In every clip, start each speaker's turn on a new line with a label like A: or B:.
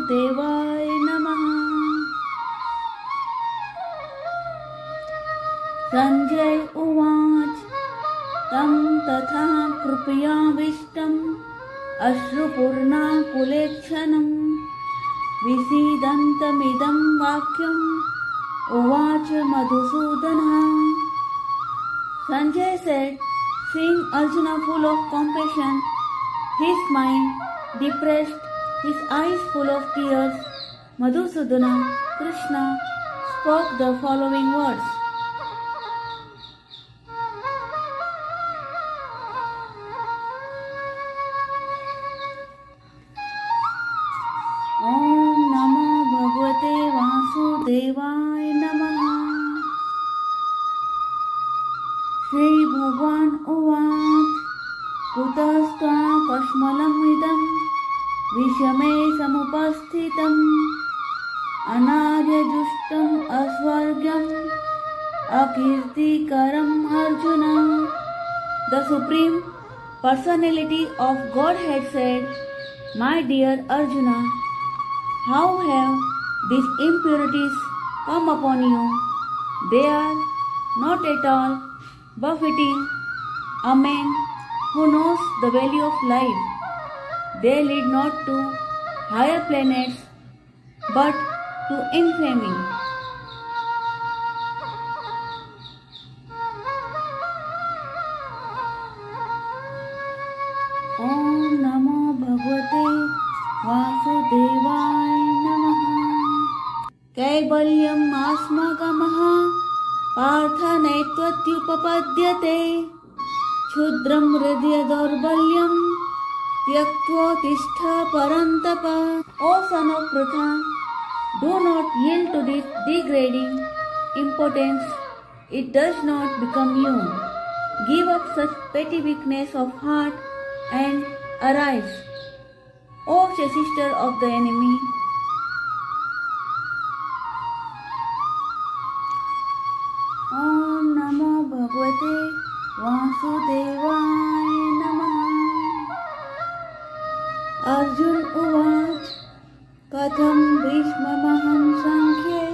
A: वासुदेवाय नमः। संजय उवाच तं तथा कृपयाविष्टम् अश्रुपूर्णाकुलेक्षणं विषीदन्तमिदं वाक्यम् उवाच Madhusudana. Sanjay said, seeing Arjuna full of compassion, his mind depressed, his eyes full of tears, Madhusudana, Krishna, spoke the following words. Om Namo Bhagavate Vasudevaya Namaha. Shri Bhagwan Uvac Kutastva Kashmalam Idam Vishame Samupasthitam Anarya Justam Asvargyam Akirtikaram Arjuna. The Supreme Personality of Godhead said, my dear Arjuna, how have these impurities come upon you? They are not at all befitting a man who knows the value of life. They lead not to higher planets but to infamy. Om Namo Bhagavate Vasudevaya Namaha. Kaivalyam asmagamaha पार्थनैत्वत्युपपद्यते क्षुद्रं हृदय दौर्बल्यं त्यक्त्वोत्तिष्ठ परन्तप. O son of Pritha, do not yield to this degrading impotence. It does not become you. Give up such petty weakness of heart and arise, O sister of the enemy. Om Namo Bhagavate Vasudevaya Namaha. Arjun Uvac Katham Bhishmamaham Sankhye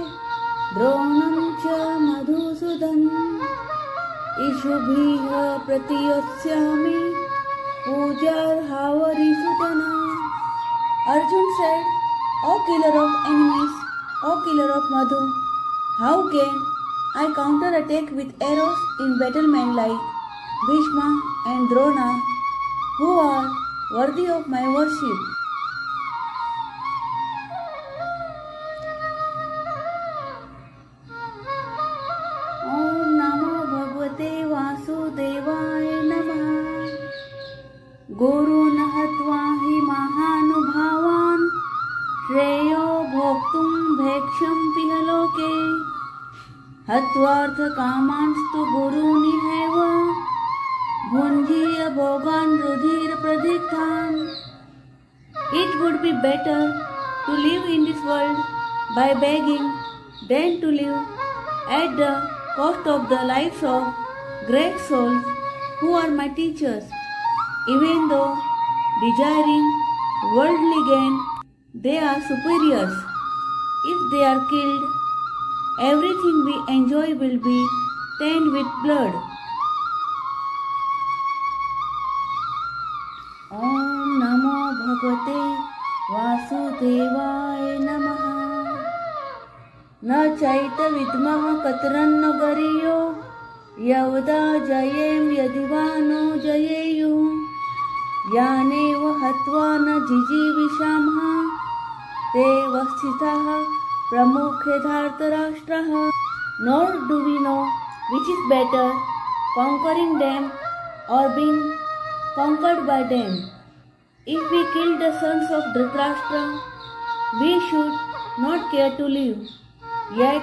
A: Dronam Cha Madhusudan Ishubhiha Pratiyosyami Pujarhavarisuddhana. Arjun said, O killer of enemies, O killer of Madhu, how can I counterattack with arrows in battlement like Bhishma and Drona, who are worthy of my worship? Om Namo Bhagavate Vasudevaya Namaha. Guru Nahatva hi Mahanubhavan Shreyo Bhoktum Bheksham Pihaloke Hatvartha Kamanstu Guruni Heva Bhunjiya Bhogan Rudhir Pradikhan. It would be better to live in this world by begging than to live at the cost of the lives of great souls who are my teachers. Even though desiring worldly gain, they are superiors. If they are killed, everything we enjoy will be stained with blood. Om Namo Bhagavate Vasudevaya Namaha. Na chaita vidmaha katranna gariyo yavda jayem yadivano jayeyu yaneva hatva na jijivishamha te vasthitaha pramukhe dhartarashtraha. Nor do we know which is better, conquering them or being conquered by them. If we kill the sons of Dhritarashtra, we should not care to live. Yet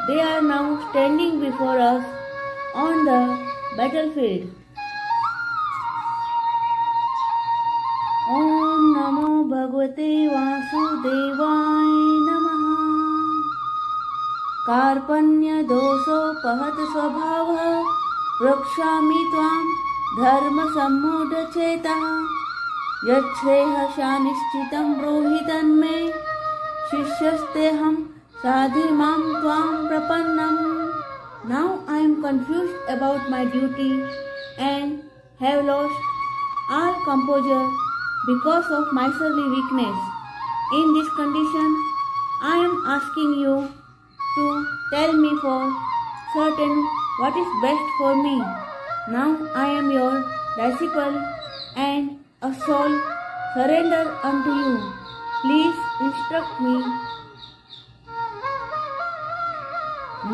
A: they are now standing before us on the battlefield. Om Namo Bhagavate Vasudevaya Namaha. Karpanya doso pahat svabhava prakshami tvam dharma sammudha chetah yachreha shanishchitam brohitan me शिष्यस्तेऽहं साधिमां त्वां प्रपन्नम्. Now I am confused about my duty and have lost all composure because of miserly weakness. In this condition, I am asking you to tell me for certain what is best for me. Now I am your disciple and a soul surrendered unto you. Please instruct me. न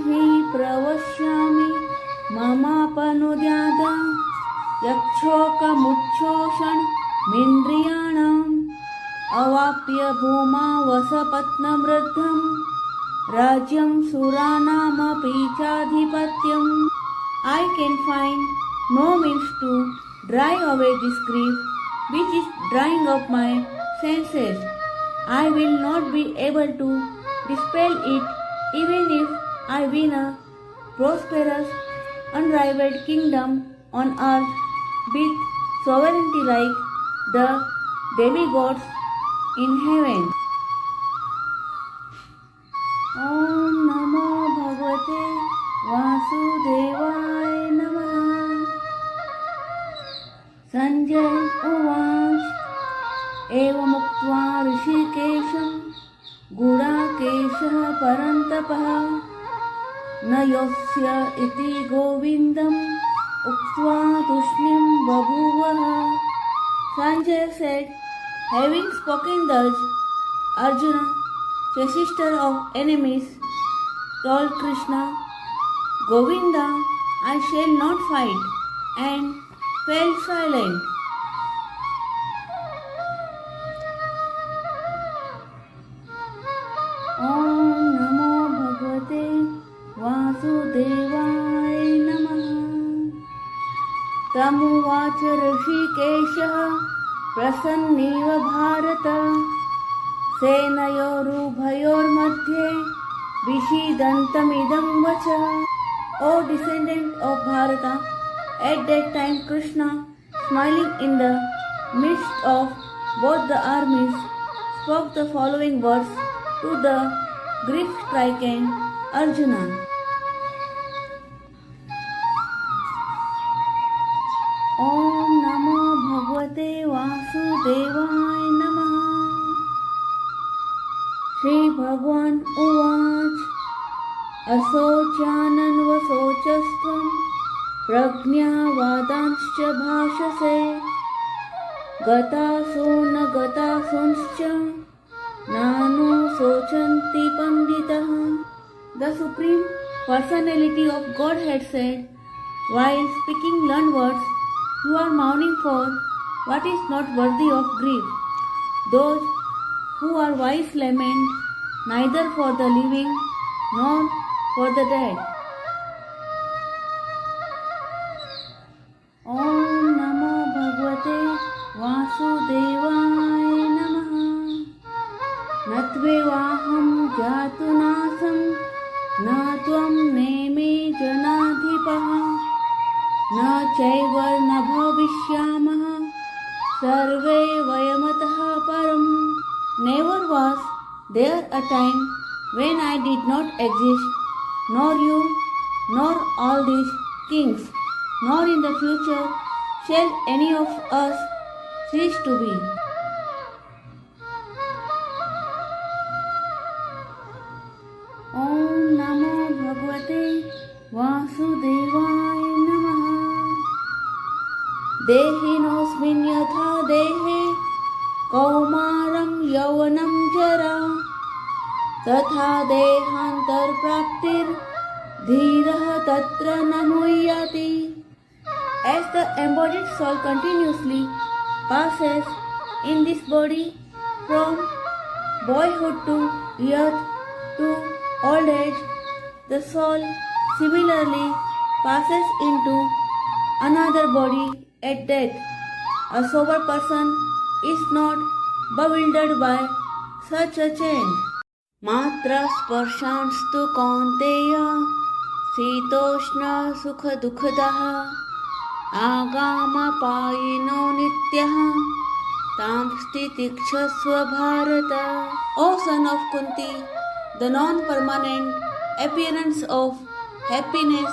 A: हि प्रवक्ष्यामि ममापनुद्यात यक्षोकमुच्छोषणमिन्द्रियाणाम् अवाप्य भूमा वसपत्नवृद्धम् राज्यं सुराणामपि चाधिपत्यम्. I can find no means to drive away this grief which is drying up my senses. I will not be able to dispel it even if I win a prosperous, unrivaled kingdom on earth with sovereignty like the demigods in heaven. Om Namo Bhagavate Vasudevaya Namaha. Sanjay Uvac Evamuktva Rishikesham Gudakeshah Parantapah न यस्य इति गोविंदम उक्त्वा तुष्णीं बभूवः. Sanjay said, having spoken thus, Arjuna, chasister of enemies, told Krishna, Govinda, I shall not fight, and fell silent. Om Namo Bhagavate वासुदेवाय नमः. तमुवाच ऋषिकेशः प्रसन्नेव भारत सेनयोरुभयोर्मध्ये विषीदन्तमिदं वचः. O descendant of Bharata, at that time Krishna, smiling in the midst of both the armies, spoke the following words to the grief-stricken Arjuna. Om Namo Bhagavate Vasudevaya Namaha. Shri Bhagwan Uvac Asochananvasocastvam Prajnavadanscha bhashase Gataso na gatasonscha Nanu sochanti panditah. The Supreme Personality of Godhead said, while speaking learned words, you are mourning for what is not worthy of grief. Those who are wise lament neither for the living nor for the dead. Om Namo Bhagavate Vasudevaya Namaha. Natvevaham jatunasam na tvam neme janadhipaha न चैवर न भविष्यामः सर्वे वयमतः परम्. Never was there a time when I did not exist, nor you, nor all these kings, nor in the future shall any of us cease to be. Om Namo Bhagavate Vasudevaya Namaha. Dehinosmin yatha dehe kaumaram yavanam jara तथा देहांतरप्राप्तिर धीरः तत्र न मुह्यति. As the embodied soul continuously passes in this body from boyhood to youth to old age, the soul similarly passes into another body at death. A sober person is not bewildered by such a change. मात्र स्पर्शांस्तु कौन्तेय शीतोष्ण सुख दुःखदः आगामपायिनो नित्यः tam stitikshasva bharata. O son of Kunti, the non-permanent appearance of happiness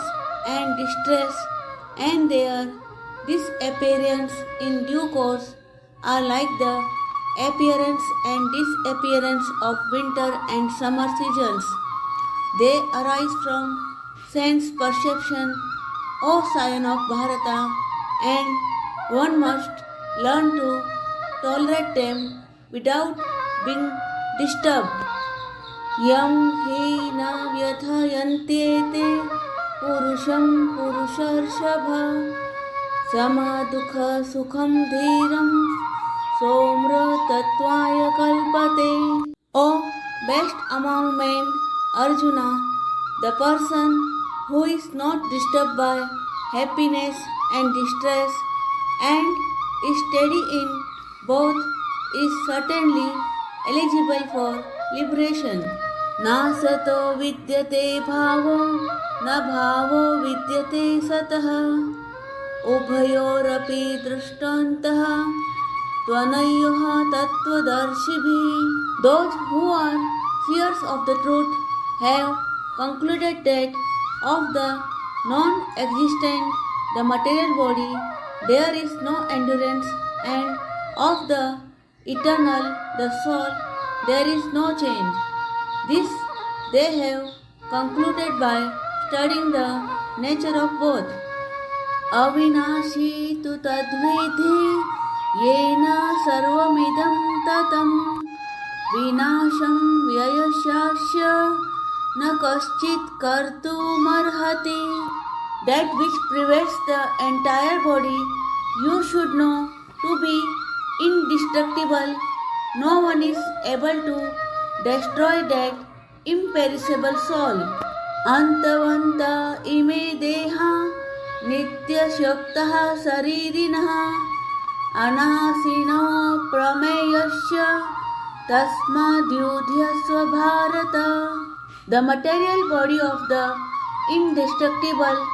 A: and distress and their disappearance in due course are like the appearance and disappearance of winter and summer seasons. They arise from sense perception, O scion of Bharata, and one must learn to tolerate them without being disturbed. Yam hi na vyathayantyete purusham purusharshabha samadukha sukham dhiram somra tattvaya kalpate. O best among men, Arjuna, the person who is not disturbed by happiness and distress and is steady in both is certainly eligible for liberation. Na sato vidyate bhavo, na bhavo vidyate satah, ubhayorapi drashtantah, tvanayoha tattvadarshibhi. Those who are seers of the truth have concluded that of the non-existent, the material body, there is no endurance, and of the eternal, the soul, there is no change. This they have concluded by studying the nature of both. Avinashi tu tadvidhi yena sarvamidam tatam vinasham vyayashasya na kaschit kartumarhati. That which prevents the entire body you should know to be indestructible. No one is able to destroy that imperishable soul. Antavanta ime deha nitya shaktaha saririnaha anasino prameyasya tasmadyudhyasva bharata. The material body of the indestructible,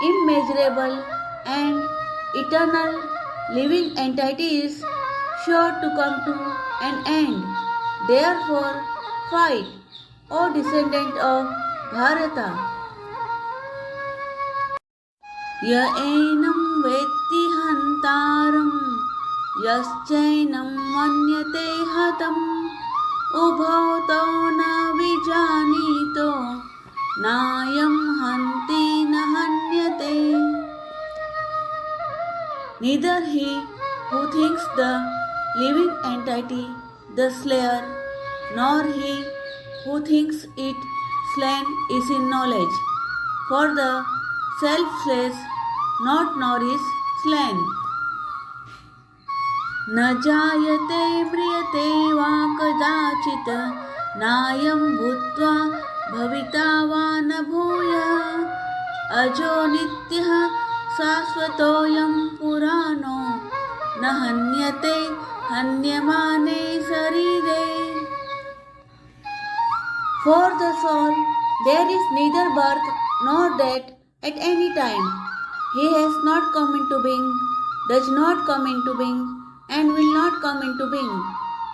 A: immeasurable and eternal living entity is sure to come to an end. Therefore, fight, O descendant of Bharata. Ya enam vetti hantaram, yaschainam manyate hatam, ubhauto na vijanito, nayam hanti na hanyate. Neither he who thinks the living entity the slayer, nor he who thinks it slain is in knowledge. For the self-slays not nor is slain. न जायते म्रियते वा कदाचित् नायं भूत्वा भविता वा न भूयः अजो नित्यः शाश्वतोऽयं पुराणो न हन्यते हन्यमाने शरीरे. For the soul there is neither birth nor death at any time. He has not come into being, does not come into being, and will not come into being.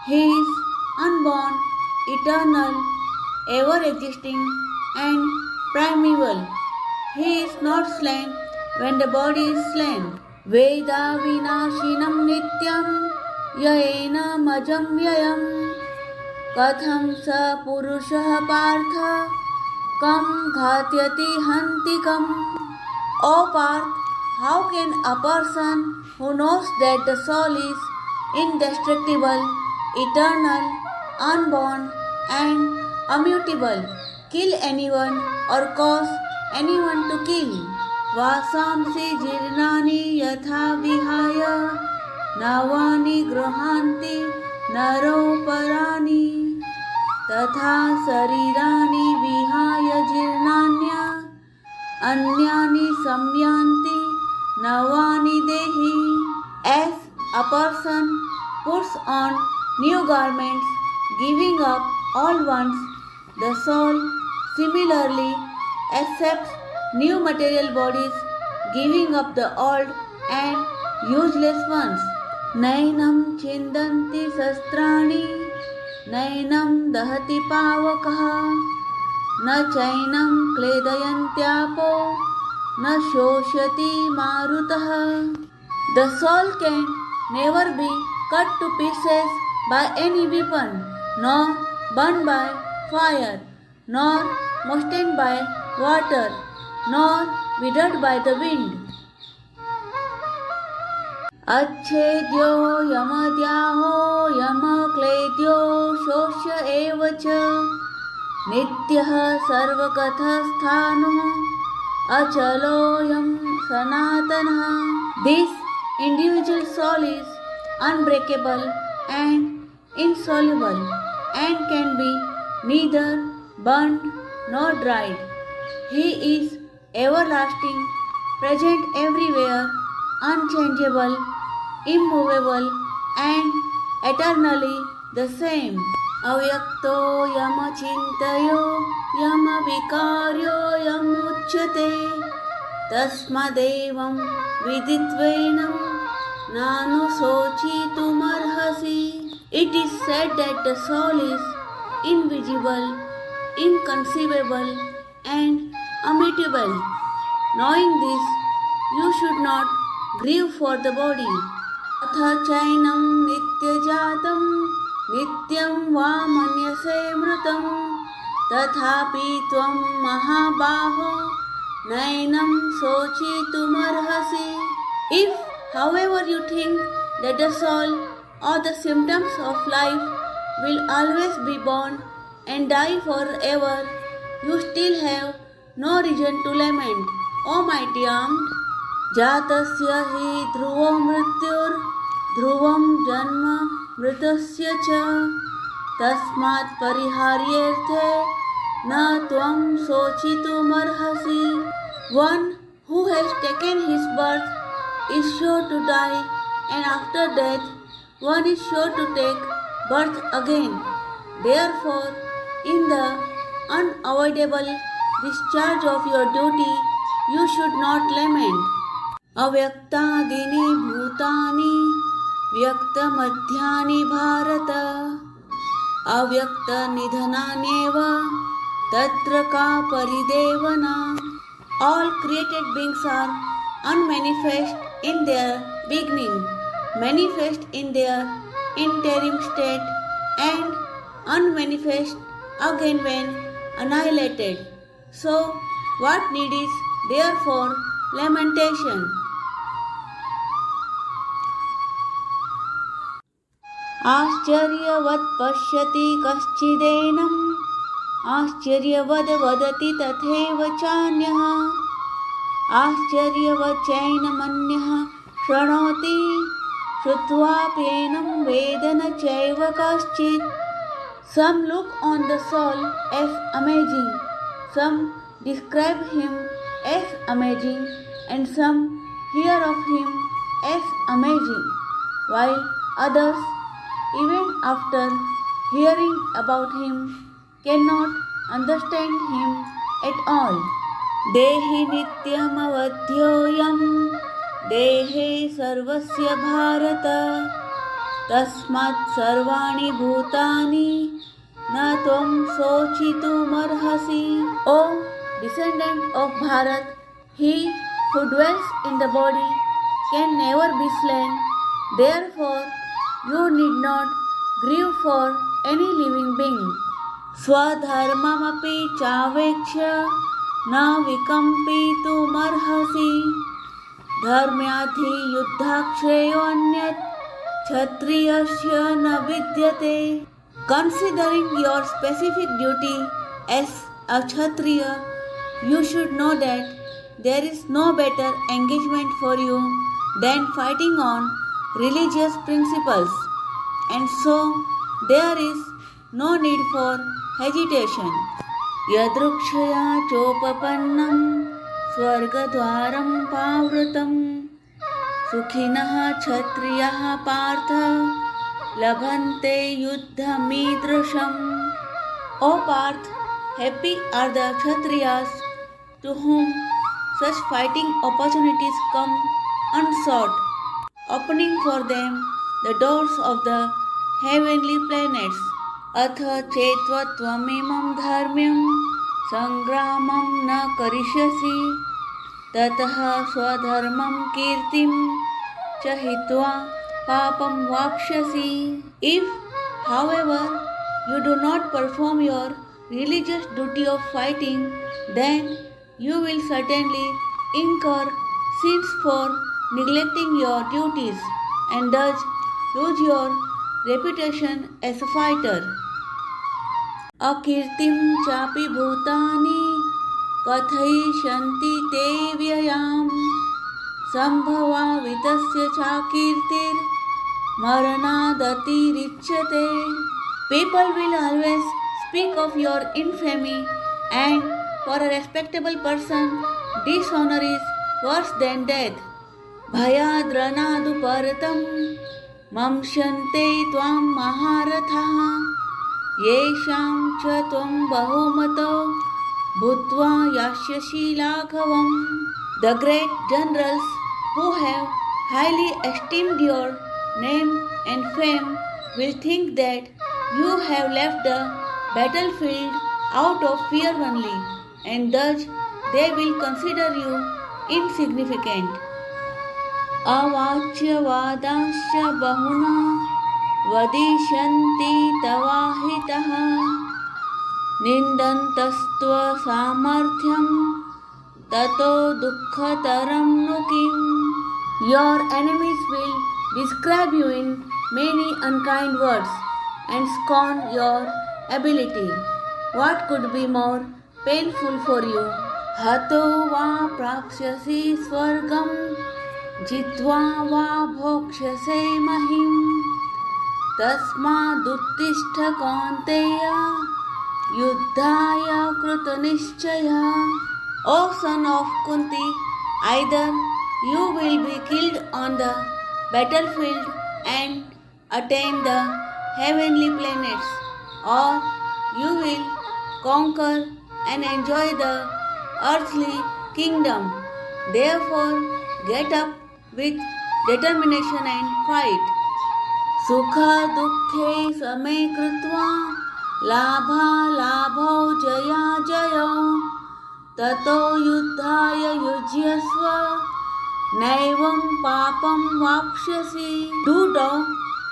A: He is unborn, eternal, ever-existing, and primeval. He is not slain when the body is slain. Veda vinashinam nityam yaena majam yayam katham sa purushah partha kam ghatyati hantikam. O Parth, how can a person who knows that the soul is indestructible, eternal, unborn and immutable kill anyone or cause anyone to kill? Vasamsi jirnani yatha vihaya navani grahanti naroparani tatha sarirani vihaya jirnanya anyani samyanti navani dehi. As a person puts on new garments, giving up old ones, the soul similarly accepts new material bodies, giving up the old and useless ones. नैनं छिन्दन्ति शस्त्राणि नैनं दहति पावकः न चैनं क्लेदयन्त्यापो न शोष्यति मारुतः. The soul can never be cut to pieces by any weapon, nor burned by fire, nor moistened by water, nor withered by the wind. अच्छेद्यो यमद्याहो यमक्लेद्यो शोष्य एव च नित्यः सर्वगतस्थाणुः अचलोऽयं सनातनः. This individual soul is unbreakable and insoluble and can be neither burned nor dried. He is everlasting, present everywhere, unchangeable, immovable and eternally the same. अव्यक्तो यमचिन्तयो यमविकार्यो यमुच्यते तस्मादेवं विदित्वैनं नानुशोचितुमर्हसि. It is said that the soul is invisible, inconceivable and immutable. Knowing this, you should not grieve for the body. अथ चैनं नित्यजातं नित्यं वा मन्यसे मृतं तथापि त्वं महाबाहो नैनं शोचितुमर्हसि. If, however, you think that the soul or the symptoms of life will always be born and die forever, you still have no reason to lament, O mighty armed. जातस्य हि ध्रुवो मृत्युर् ध्रुवं जन्म मृतस्य च तस्मात् परिहार्येऽर्थे न त्वं शोचितुमर्हसि. One who has taken his birth is sure to die, and after death one is sure to take birth again. Therefore, in the unavoidable discharge of your duty, you should not lament. अव्यक्तादीनि भूतानि व्यक्तमध्यानि भारत अव्यक्तनिधनान्येव तत्र का परिदेवना. All created beings are unmanifest in their beginning, manifest in their interim state, and unmanifest again when annihilated. So, what need is there for lamentation? आश्चर्यवत् पश्यति कश्चिदेनम् आश्चर्यवद् वदति तथैव चान्यः आश्चर्यवच्चैनमन्यः शृणोति श्रुत्वाप्येनं वेद न चैव कश्चित्. Some look on the soul as amazing, some describe him as amazing, and some hear of him as amazing, while others, even after hearing about him, cannot understand him at all. देहि नित्यमवध्योऽयं देहे सर्वस्य भारत तस्मात् सर्वाणि भूतानि न त्वं शोचितुमर्हसि. O descendant of Bharat, he who dwells in the body can never be slain. Therefore, you need not grieve for any living being. Swadharmamapi chaveksha na vikampitumarhasi dharmyadhi yuddhakshreyo anyat kshatriyasya na vidyate. Considering your specific duty as a kshatriya, you should know that there is no better engagement for you than fighting on religious principles, and so there is no need for hesitation. Yadrukshaya chopapannam swargadwaram pavrutam sukhinah kshatriyah partha labhante yuddhamidrusham. O Parth, happy are the kshatriyas to whom such fighting opportunities come unsought, opening for them the doors of the heavenly planets. अथ चेत्वा त्वमिमं धर्म्यं संग्रामं न करिष्यसि ततः स्वधर्मं कीर्तिं च हित्वा पापं वाप्स्यसि. If, however, you do not perform your religious duty of fighting, then you will certainly incur sins for neglecting your duties and thus lose your reputation as a fighter. अकीर्तिं चापि भूतानि कथयिष्यन्ति ते व्ययाम् संभवावितस्य चाकीर्तिर् मरणादतिरिच्यते. People will always speak of your infamy, and for a respectable person, dishonor is worse than death. भयाद्रणादुपरतं मंस्यन्ते त्वां महारथाः येषां च त्वं बहुमतो भूत्वा यास्यसि लाघवम्. The great generals who have highly esteemed your name and fame will think that you have left the battlefield out of fear only, and thus they will consider you insignificant. अवाच्यवादाश्च बहुना वदिष्यन्ति तवाहितः निन्दन्तस्त्व सामर्थ्यं ततो दुःखतरं नु किम्. Your enemies will describe you in many unkind words and scorn your ability. What could be more painful for you? हतो वा प्राप्स्यसि स्वर्गं जित्वा वा भोक्ष्यसे महिम् तस्मादुत्तिष्ठ कौन्तेय युद्धाय कृतनिश्चयः. O son of Kunti, either you will be killed on the battlefield and attain the heavenly planets, or you will conquer and enjoy the earthly kingdom. Therefore, get up with determination and fight. Sukha dukhe same krutva labha labho jaya jayo tato yuddhaya yujyasva naivam papam vapshyasi. Do thou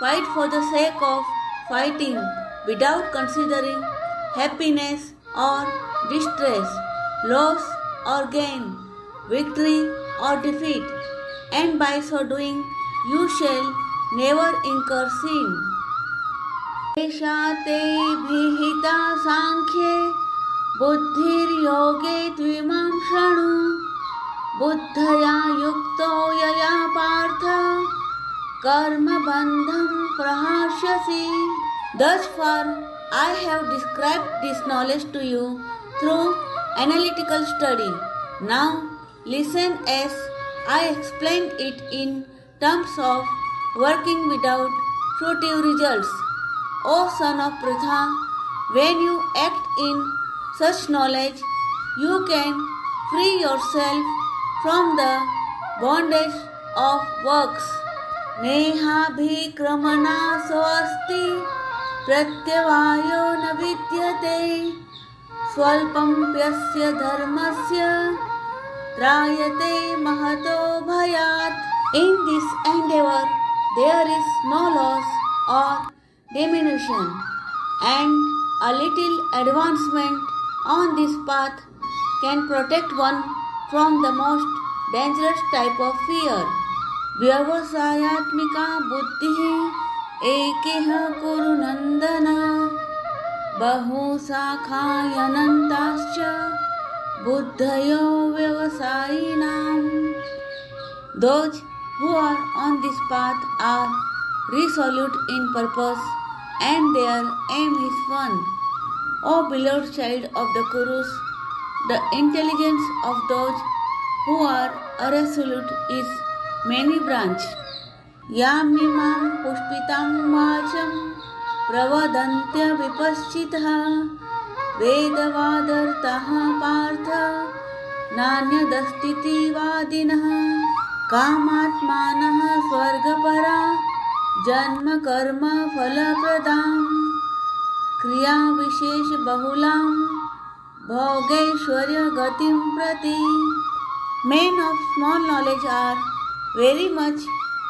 A: fight for the sake of fighting without considering happiness or distress, loss or gain, victory or defeat, and by so doing you shall never incur sin. एषा ते भिहिता सांख्ये बुद्धिर्योगे त्विमां शृणु बुद्धया युक्तो यया Partha कर्मबन्धं प्रहास्यसि. Thus far I have described this knowledge to you through analytical study. Now listen as I explained it in terms of working without fruitive results. O son of Pritha, when you act in such knowledge, you can free yourself from the bondage of works. नेहाभिक्रमणा स्वस्ति प्रत्यवायो न विद्यते स्वल्पं प्यस्य धर्मस्य त्रायते महतो भयात्. In this endeavor there is no loss or diminution, and a little advancement on this path can protect one from the most dangerous type of fear. व्यवसायात्मिका बुद्धिः एकेह कुरु नन्दन बहुशाखायनन्ताश्च बुद्धयो व्यवसायिनाम्. Those who are on this path are resolute in purpose and their aim is one. O beloved child of the Kurus, the intelligence of those who are irresolute is many branched. यामिमां पुष्पितां वाचं प्रवदन्त्य विपश्चितः वेदवादर्तः पार्थ नान्यदस्तीति वादिनः कामात्मानः स्वर्गपरा जन्म कर्म फलप्रदां क्रिया विशेष बहुलां भोगैश्वर्य गतिं प्रति. Men of small knowledge are very much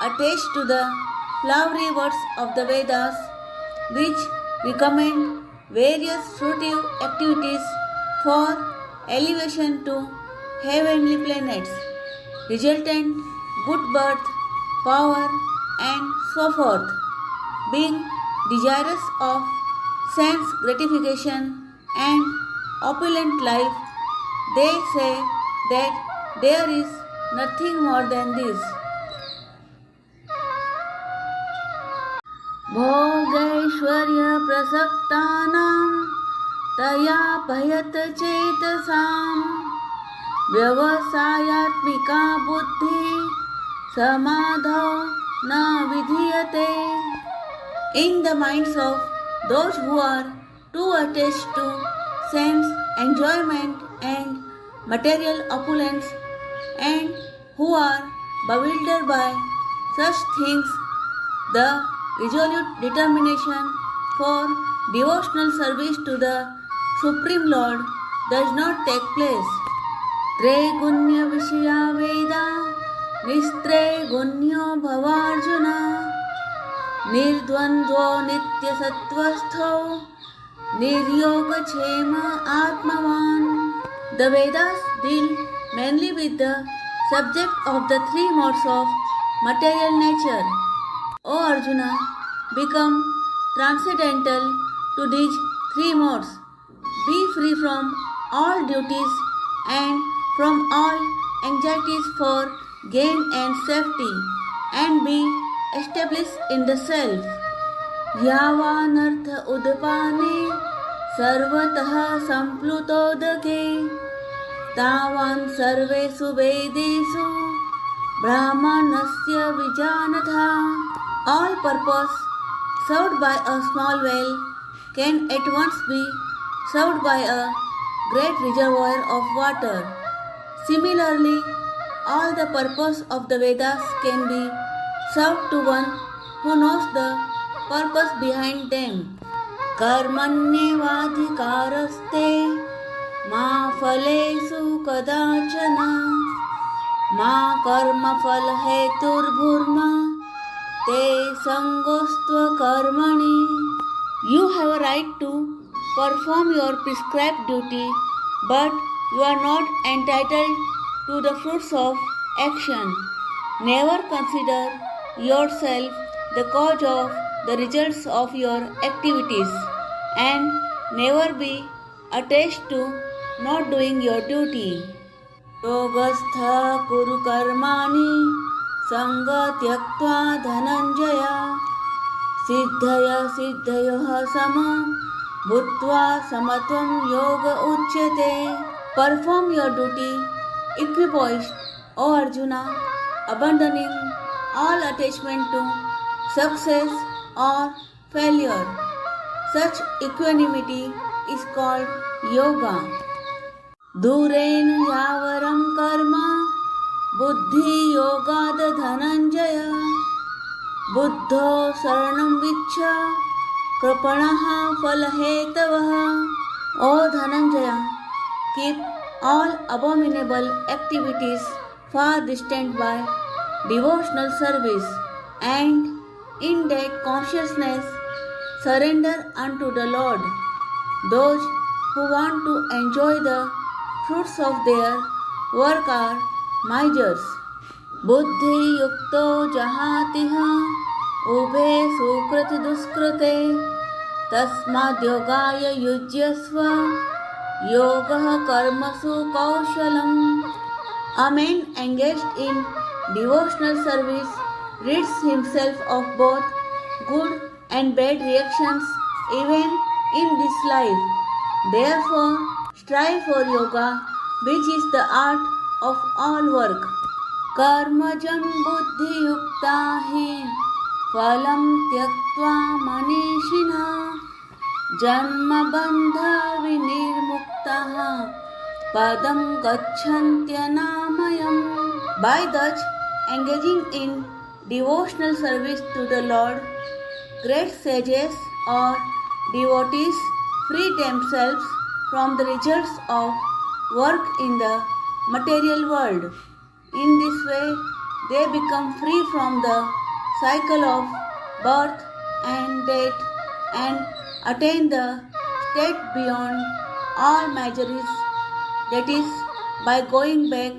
A: attached to the flowery words of the Vedas, which recommend various fruitive activities for elevation to heavenly planets, resultant good birth, power, and so forth. Being desirous of sense gratification and opulent life, they say that there is nothing more than this. भोगैश्वर्य प्रसक्तानां तयापहत चेतसां व्यवसायात्मिका बुद्धि समाधौ न विधीयते. In the minds of those who are too attached to sense enjoyment and material opulence and who are bewildered by such things, the resolute determination for devotional service to the Supreme Lord does not take place. Tregunya Vishya Veda Nistregunyo Bhavarjuna Nirdvandvo Nitya Sattvastho Niryogachema Atmavan. The Vedas deal mainly with the subject of the three modes of material nature. O Arjuna, become transcendental to these three modes. Be free from all duties and from all anxieties for gain and safety, and be established in the self. Yavanartha udpane sarvatah samplutodake tavan sarvesu vedesu brahmanasya vijanatha. All purpose served by a small well can at once be served by a great reservoir of water. Similarly, all the purpose of the Vedas can be served to one who knows the purpose behind them. Karmanyevadhikaraste ma phalesu kadachana ma karma phal heturbhurma te sangostva karmani. You have a right to perform your prescribed duty, but you are not entitled to the fruits of action. Never consider yourself the cause of the results of your activities, and never be attached to not doing your duty. Yogastha kuru karmani sanga tyaktva dhananjaya siddhaya siddhayoh sama bhutva samatvam yoga uchyate. Perform your duty equipoised, O Arjuna, abandoning all attachment to success or failure. Such equanimity is called yoga. Duren yavaram karma buddhi yogad dhananjaya buddho saranam vichcha krapanaha falhetavah. O Dhananjaya, keep all abominable activities far distant by devotional service, and in that consciousness surrender unto the Lord. Those who want to enjoy the fruits of their work are misers. Buddhi yukto jahatiha ube sukrit duskrite tasmad yogaya yujyasva yogah karmasu kaushalam. A man engaged in devotional service rids himself of both good and bad reactions even in this life. Therefore, strive for yoga, which is the art of all work. Karmajam buddhi yukta hi phalam tyaktva manishina janma bandha vinirmuktaha padam gacchantya namayam. By thus engaging in devotional service to the Lord, great sages or devotees free themselves from the results of work in the material world. In this way, they become free from the cycle of birth and death and attain the state beyond all miseries, that is, by going back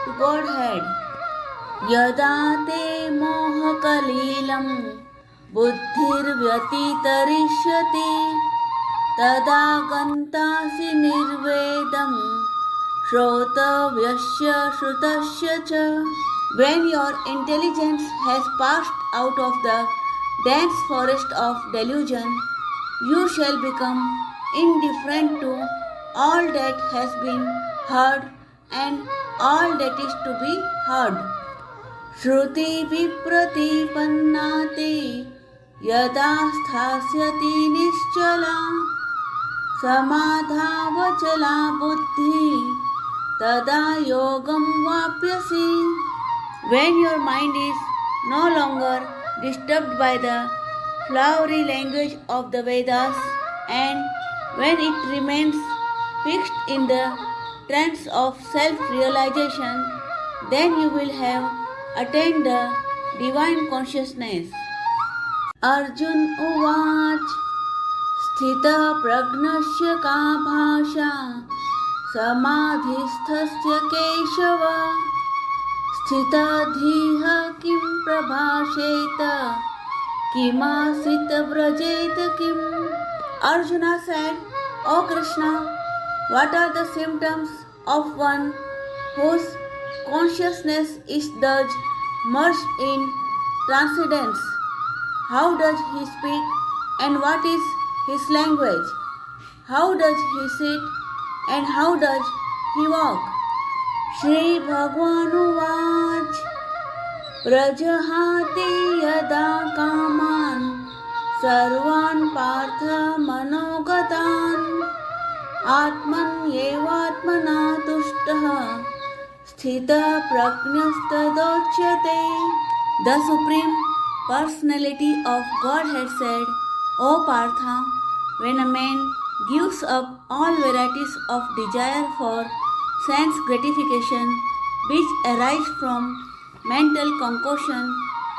A: to Godhead. यदा ते मोहकलीलं बुद्धिर्व्यतितरिष्यति तदा गन्तासि निर्वेदं श्रोतव्यस्य श्रुतस्य च. When your intelligence has passed out of the dense forest of delusion, you shall become indifferent to all that has been heard and all that is to be heard. श्रुति विप्रतिपन्ना ते यदा स्थास्यति निश्चला समाधावचला बुद्धि तदा योगं वाप्यसि. When your mind is no longer disturbed by the flowery language of the Vedas and when it remains fixed in the trance of self-realization, then you will have attained the divine consciousness. Arjun Uvach Sthita Pragnasya Ka Bhasha Samadhisthasya Keshava Sthitadhiha Kim Prabhasheta Kimasita Vrajeta Kim. Arjuna said, O Krishna, what are the symptoms of one whose consciousness is thus merged in transcendence? How does he speak and what is his language? How does he sit and how does he walk? Shri Bhagwan Uvach Prajahati Yada Kaman Sarvan Partha Manogatan Atman Yevatmana Tushtaha Sthita Pragnastadochyate. The Supreme Personality of Godhead said, O Partha, when a man gives up all varieties of desire for sense gratification which arise from mental concoction,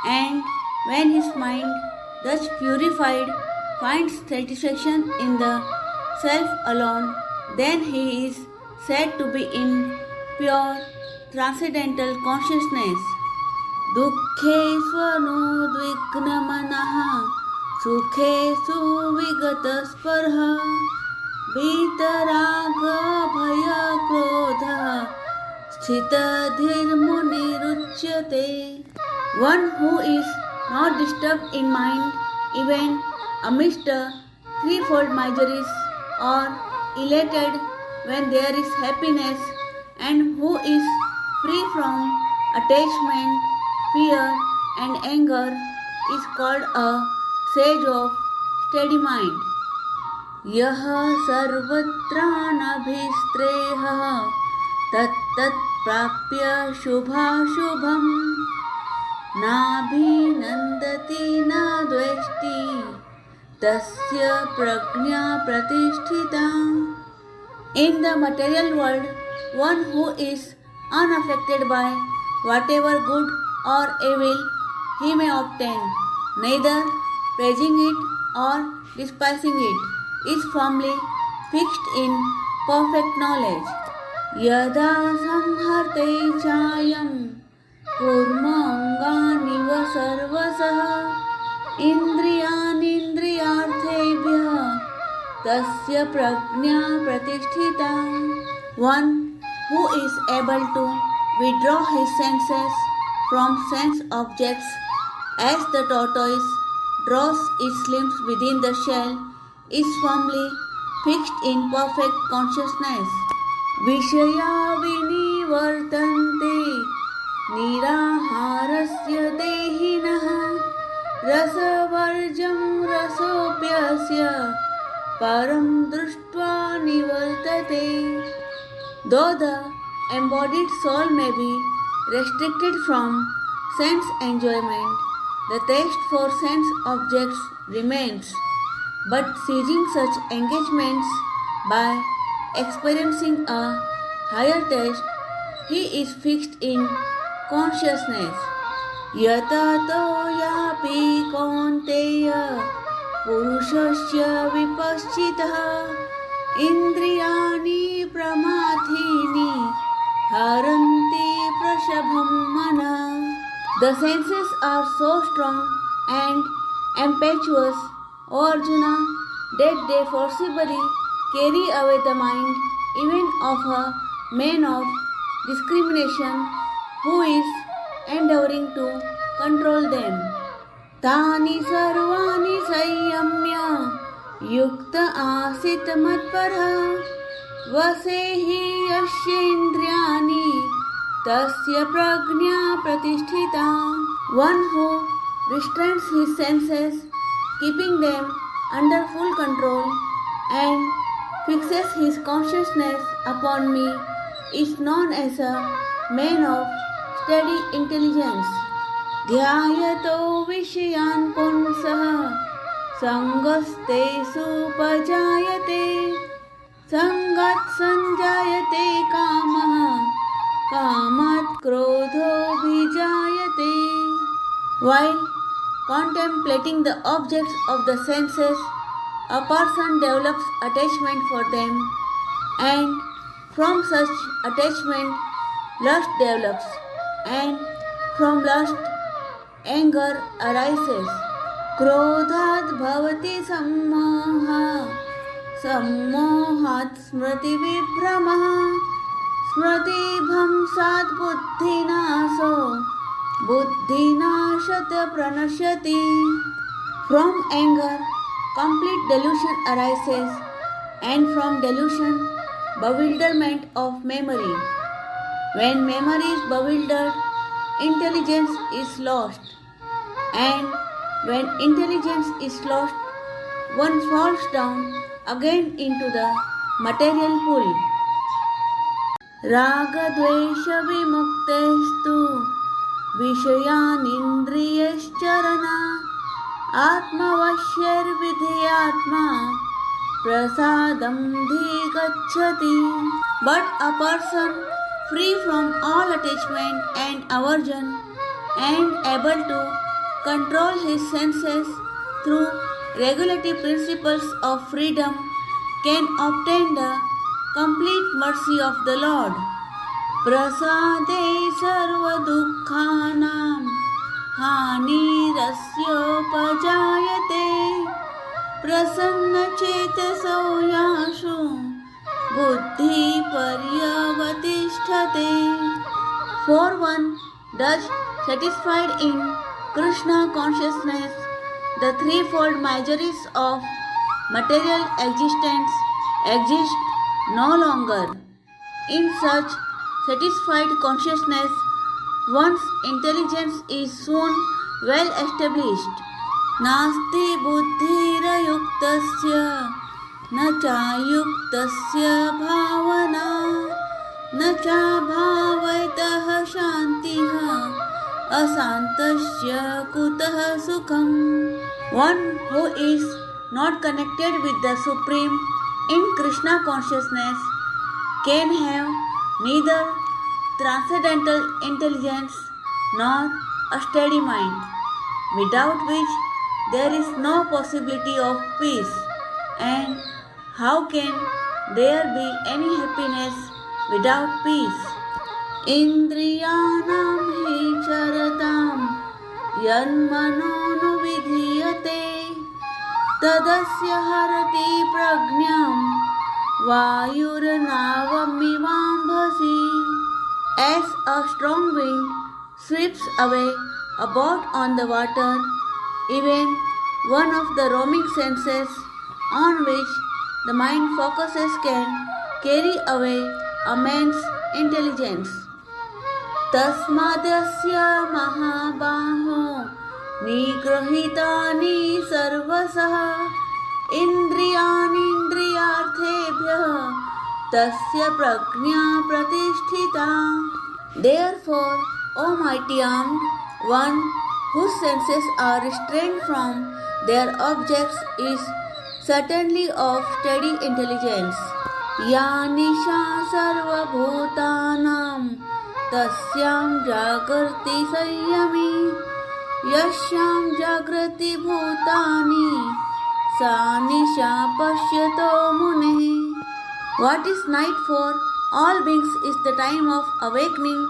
A: and when his mind, thus purified, finds satisfaction in the self alone, then he is said to be in pure transcendental consciousness. Dukkhe svanodvignamanaha sukhe suvigata sparha vitaraga bhaya krodha sthita dhirmuniruchyate. One who is not disturbed in mind even amidst the threefold miseries, or elated when there is happiness, and who is free from attachment, fear and anger, is called a sage of steady mind. Yaha sarvatranabhistreha tat prapya shubham nabhinandati na dveshti tasya prajna pratisthita. In the material world, one who is unaffected by whatever good or evil he may obtain, neither praising it or despising it, is firmly fixed in perfect knowledge. Yada samharte chayam kurmangani sarvasaha indriyanindriyarthebhyah tasya prajna pratisthita. One who is able to withdraw his senses from sense objects as the tortoise draws its limbs within the shell is firmly fixed in perfect consciousness. Vishaya vinivartante niraharasya dehinah rasavarjam rasopyasya param drushtva nivartate. Though the embodied soul may be restricted from sense enjoyment, the taste for sense objects remains, but seizing such engagements by experiencing a higher taste, he is fixed in consciousness. Yatato yapi kaunteya purushasya vipaschitah indriyani pramathini haranti prashabham mana. The senses are so strong and impetuous, O Arjuna, that they forcibly carry away the mind even of a man of discrimination who is endeavoring to control them. Tani sarvani sanyamya yukta asit matpara vasehi yashendriyani tasya prajna pratisthita. One who restrains his senses, keeping them under full control, and fixes his consciousness upon me is known as a man of steady intelligence. Dhyayato vishayan punsah sangaste supajayate sangat sanjayate kamah kamat krodho bhijayate. While contemplating the objects of the senses, a person develops attachment for them, and from such attachment, lust develops, and from lust, anger arises. Krodhat bhavati sammoha, sammohat smriti vibhramaha, smriti bhamsat buddhinaso, buddhinashat pranashyati. From anger, complete delusion arises, and from delusion, bewilderment of memory. When memory is bewildered, intelligence is lost, and when intelligence is lost, one falls down again into the material pool. Ragadvesha vimuktestu vishayanindriyascharana atmavashyar vidhyatma prasadam dhigacchati. But a person free from all attachment and aversion and able to control his senses through regulative principles of freedom can obtain the complete mercy of the Lord. Prasade sarva dukkhanam hanirasyopajayate prasanna chetaso yashu buddhi paryavatishthate. For one thus satisfied in Krishna consciousness, the threefold miseries of material existence exist no longer. In such satisfied consciousness, one's intelligence is soon well established. Nasti buddhirayuktasya na chayuktasya bhavana na cha bhavaitah shantiha asantasya kutah sukham. One who is not connected with the Supreme in Krishna consciousness can have neither transcendental intelligence nor a steady mind, without which there is no possibility of peace. And how can there be any happiness without peace? Indriyanam hi charatam yanmano vidhiyate tadasya harati prajñam vayurnavamivambhasi. As a strong wind sweeps away a boat on the water, even one of the roaming senses on which the mind focuses can carry away a man's intelligence. Tasmadasya mahabaho nigrahitani sarvasah indriyanindriyarthebhyah tasya prajna pratisthita. Therefore, O mighty armed One whose senses are restrained from their objects is certainly of steady intelligence. Ya nisha sarvabhutanam tasyam jagrati sanyami yasyam jagrati bhutani sa nisha pashyato mune. What is night for all beings is the time of awakening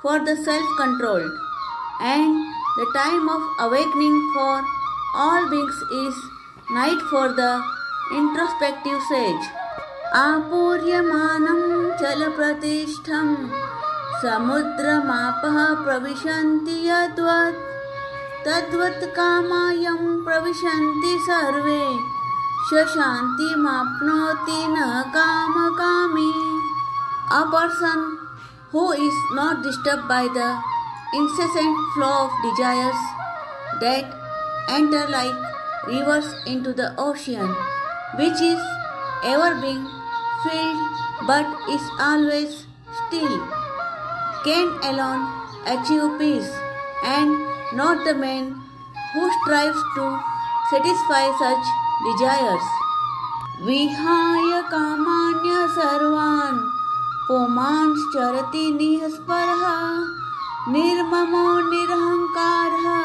A: for the self-controlled, and the time of awakening for all beings is night for the introspective sage. Apuryamanam chalapratishtham samudramapah pravishanti yadvat tadvat kamayam pravishanti sarve shashanti mapnoti na kamakami. A person who is not disturbed by the incessant flow of desires that enter like rivers into the ocean, which is ever being filled but is always still, can alone achieve peace, and not the man who strives to satisfy such desires. Vihaya kamanya sarvan pomans charati nihasparha nirmamo nirahankarha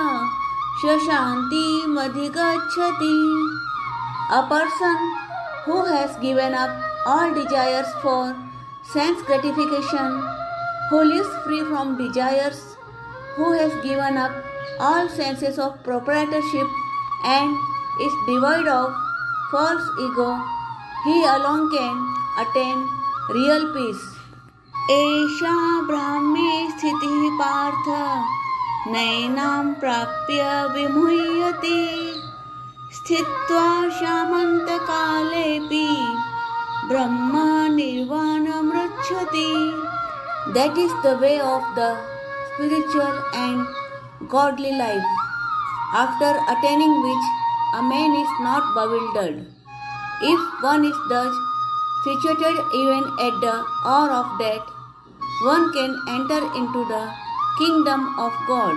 A: shashanti madhigachati. A person who has given up all desires for sense gratification, who lives free from desires, who has given up all senses of proprietorship and is devoid of false ego, he alone can attain real peace. एषा ब्राह्मे स्थितिः पार्थ नैनां प्राप्य विमुह्यति स्थित्वा शामन्तकालेऽपि ब्रह्म निर्वाणमृच्छति. That is the way of the spiritual and godly life, after attaining which a man is not bewildered. If one is thus situated even at the hour of death, one can enter into the kingdom of God.